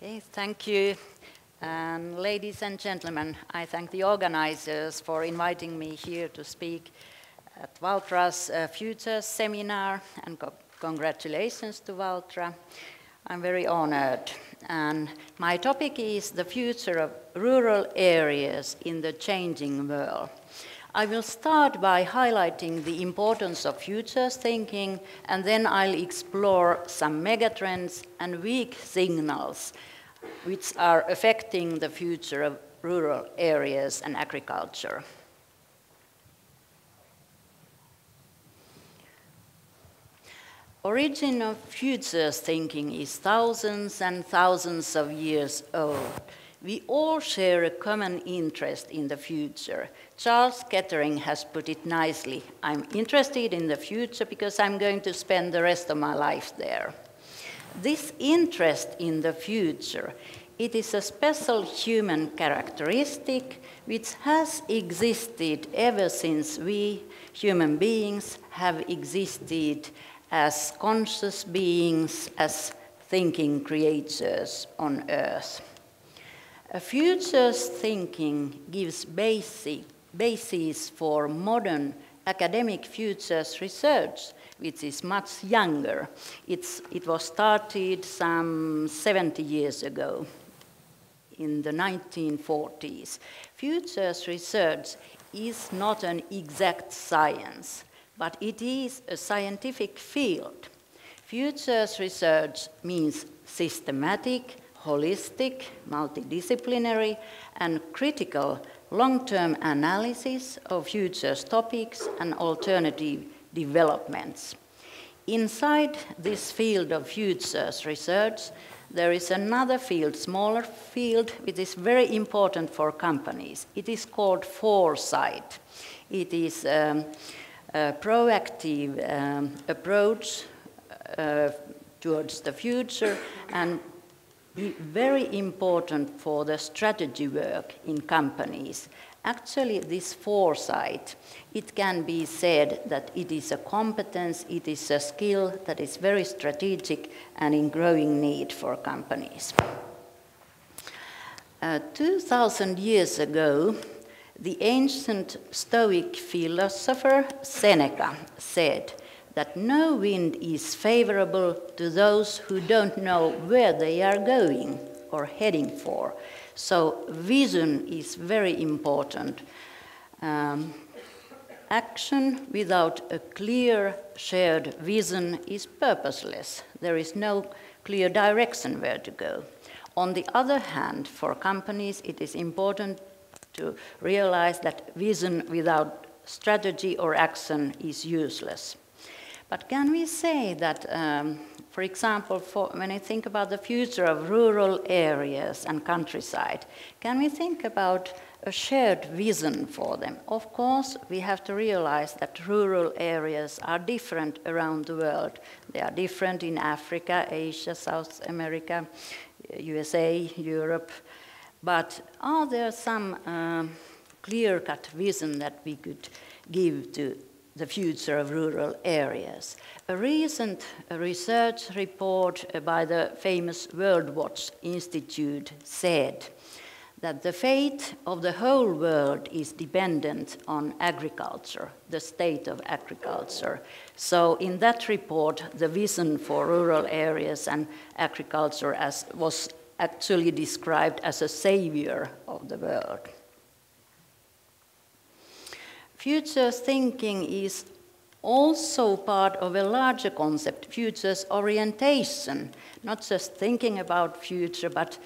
Okay, thank you. And ladies and gentlemen, I thank the organizers for inviting me here to speak at Valtra's Future Seminar, and congratulations to Valtra. I'm very honored. And my topic is the future of rural areas in the changing world. I will start by highlighting the importance of futures thinking, and then I'll explore some megatrends and weak signals which are affecting the future of rural areas and agriculture. Origin of futures thinking is thousands and thousands of years old. We all share a common interest in the future. Charles Kettering has put it nicely. I'm interested in the future because I'm going to spend the rest of my life there. This interest in the future, it is a special human characteristic which has existed ever since we, human beings, have existed as conscious beings, as thinking creatures on Earth. A futures thinking gives basis for modern academic futures research, which is much younger. It was started some 70 years ago, in the 1940s. Futures research is not an exact science, but it is a scientific field. Futures research means systematic, holistic, multidisciplinary, and critical long-term analysis of futures topics and alternative developments. Inside this field of futures research, there is another field, smaller field, which is very important for companies. It is called foresight. It is a proactive approach towards the future and very important for the strategy work in companies. Actually, this foresight, it can be said that it is a competence, it is a skill that is very strategic and in growing need for companies. 2,000 years ago, the ancient Stoic philosopher Seneca said that no wind is favorable to those who don't know where they are going or heading for. So vision is very important. Action without a clear shared vision is purposeless. There is no clear direction where to go. On the other hand, for companies, it is important to realize that vision without strategy or action is useless. But can we say that, for example, when I think about the future of rural areas and countryside, can we think about a shared vision for them? Of course, we have to realize that rural areas are different around the world. They are different in Africa, Asia, South America, USA, Europe. But are there some clear-cut vision that we could give to the future of rural areas? A recent research report by the famous World Watch Institute said that the fate of the whole world is dependent on agriculture, the state of agriculture. So in that report, the vision for rural areas and agriculture was actually described as a savior of the world. Futures thinking is also part of a larger concept, futures orientation, not just thinking about future, but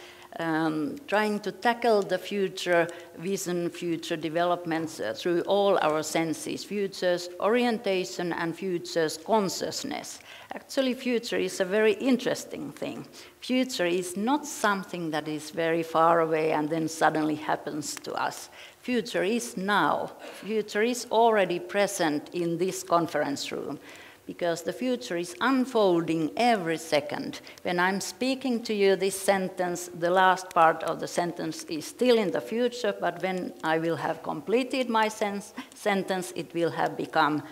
trying to tackle the future vision, future developments through all our senses, futures orientation and futures consciousness. Actually, future is a very interesting thing. Future is not something that is very far away and then suddenly happens to us. Future is now. Future is already present in this conference room, because the future is unfolding every second. When I'm speaking to you this sentence, the last part of the sentence is still in the future, but when I will have completed my sentence, it will have become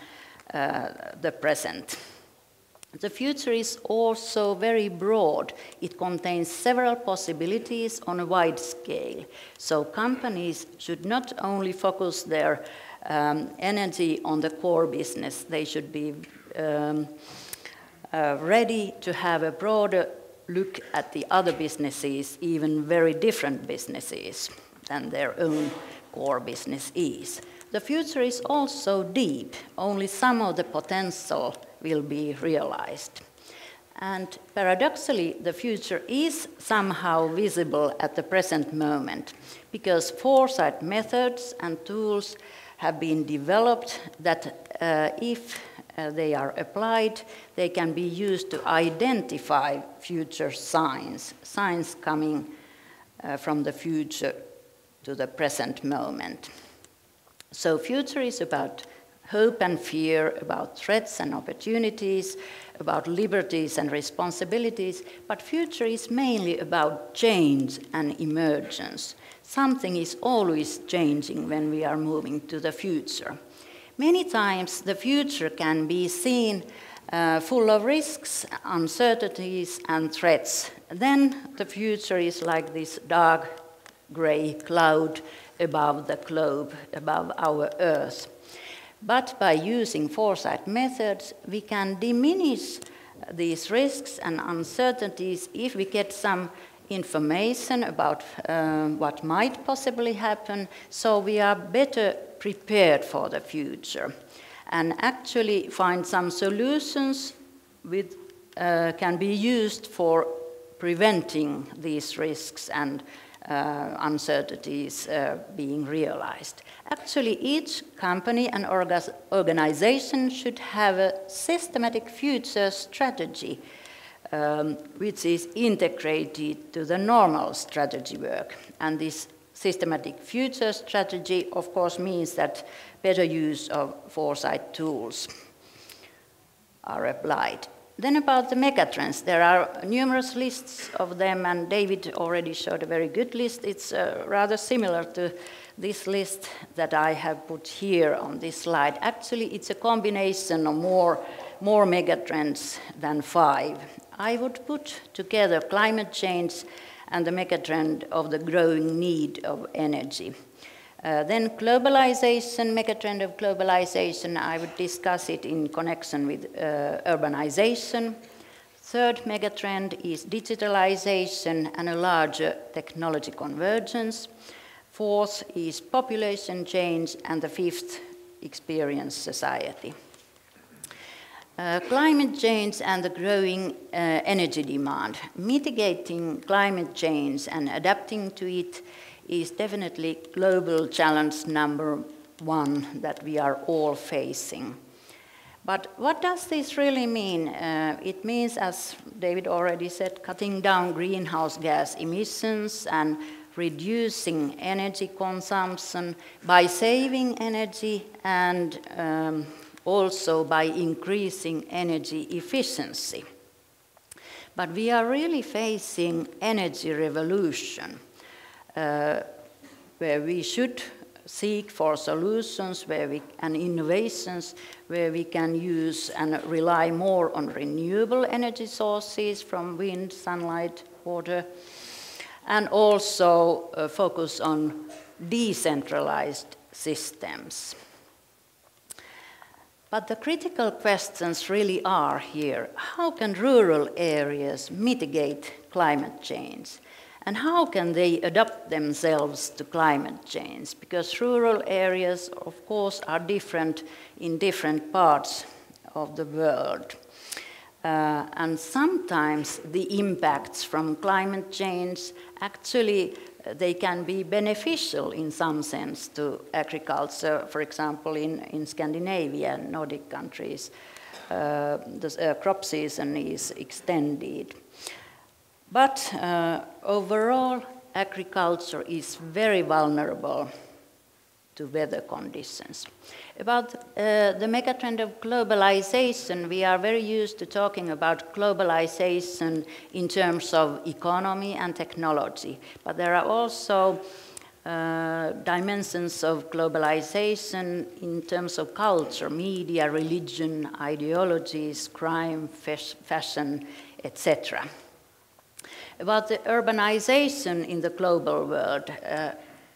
the present. The future is also very broad. It contains several possibilities on a wide scale. So companies should not only focus their energy on the core business, they should be ready to have a broader look at the other businesses, even very different businesses than their own core business is. The future is also deep. Only some of the potential will be realized. And paradoxically, the future is somehow visible at the present moment, because foresight methods and tools have been developed that if they are applied, they can be used to identify future signs coming from the future to the present moment. So future is about hope and fear, about threats and opportunities, about liberties and responsibilities, but future is mainly about change and emergence. Something is always changing when we are moving to the future. Many times the future can be seen full of risks, uncertainties, and threats. Then the future is like this dark gray cloud above the globe, above our Earth. But by using foresight methods, we can diminish these risks and uncertainties if we get some information about what might possibly happen, so we are better prepared for the future and actually find some solutions which can be used for preventing these risks and uncertainties being realized. Actually, each company and organization should have a systematic future strategy which is integrated to the normal strategy work. And this systematic future strategy, of course, means that better use of foresight tools are applied. Then about the megatrends, there are numerous lists of them, and David already showed a very good list. It's rather similar to this list that I have put here on this slide. Actually, it's a combination of more megatrends than 5. I would put together climate change and the megatrend of the growing need of energy. Then globalization, megatrend of globalization, I would discuss it in connection with urbanization. Third megatrend is digitalization and a larger technology convergence. Fourth is population change, and the fifth, experience society. Climate change and the growing energy demand. Mitigating climate change and adapting to it is definitely global challenge number 1 that we are all facing. But what does this really mean? It means, as David already said, cutting down greenhouse gas emissions and reducing energy consumption by saving energy and also by increasing energy efficiency. But we are really facing energy revolution, where we should seek for solutions and innovations where we can use and rely more on renewable energy sources from wind, sunlight, water, and also focus on decentralized systems. But the critical questions really are here. How can rural areas mitigate climate change? And how can they adapt themselves to climate change? Because rural areas, of course, are different in different parts of the world. And sometimes the impacts from climate change, actually, they can be beneficial in some sense to agriculture. For example, in Scandinavia and Nordic countries, the crop season is extended. But overall, agriculture is very vulnerable to weather conditions. About the megatrend of globalization, we are very used to talking about globalization in terms of economy and technology. But there are also dimensions of globalization in terms of culture, media, religion, ideologies, crime, fashion, etc. About the urbanization in the global world,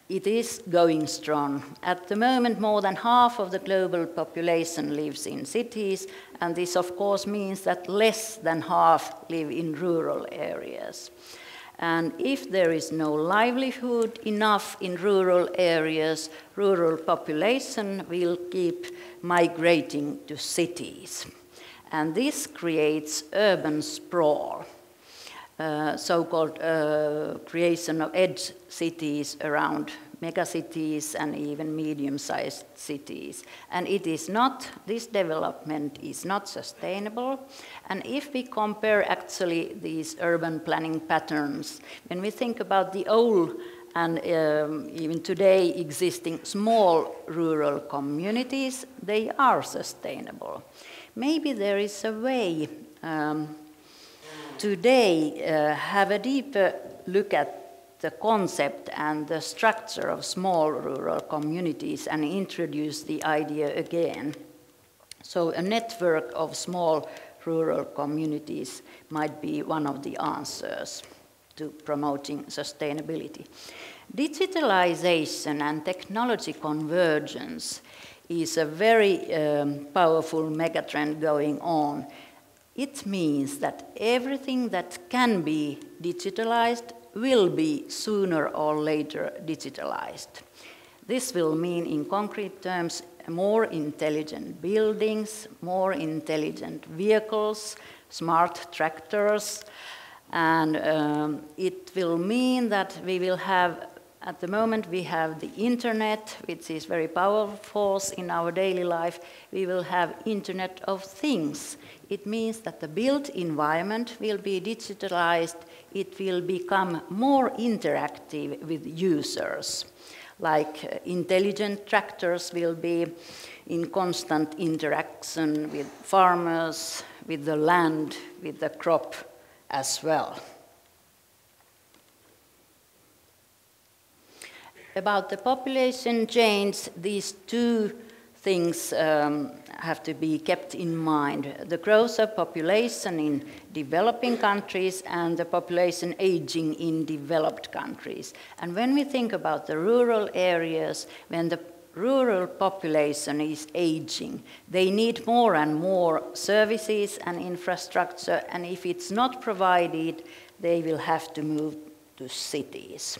it is going strong. At the moment, more than half of the global population lives in cities, and this of course means that less than half live in rural areas. And if there is no livelihood enough in rural areas, rural population will keep migrating to cities. And this creates urban sprawl, so-called creation of edge cities around megacities and even medium-sized cities. And it is not, this development is not sustainable. And if we compare actually these urban planning patterns, when we think about the old and even today existing small rural communities, they are sustainable. Maybe there is a way today have a deeper look at the concept and the structure of small rural communities and introduce the idea again. So a network of small rural communities might be one of the answers to promoting sustainability. Digitalization and technology convergence is a very powerful megatrend going on. It means that everything that can be digitalized will be sooner or later digitalized. This will mean, in concrete terms, more intelligent buildings, more intelligent vehicles, smart tractors, and it will mean that we will have, at the moment we have the internet, which is very powerful force in our daily life. We will have Internet of Things. It means that the built environment will be digitalized. It will become more interactive with users. Like intelligent tractors will be in constant interaction with farmers, with the land, with the crop as well. About the population change, these two things have to be kept in mind. The growth of population in developing countries and the population aging in developed countries. And when we think about the rural areas, when the rural population is aging, they need more and more services and infrastructure, and if it's not provided, they will have to move to cities.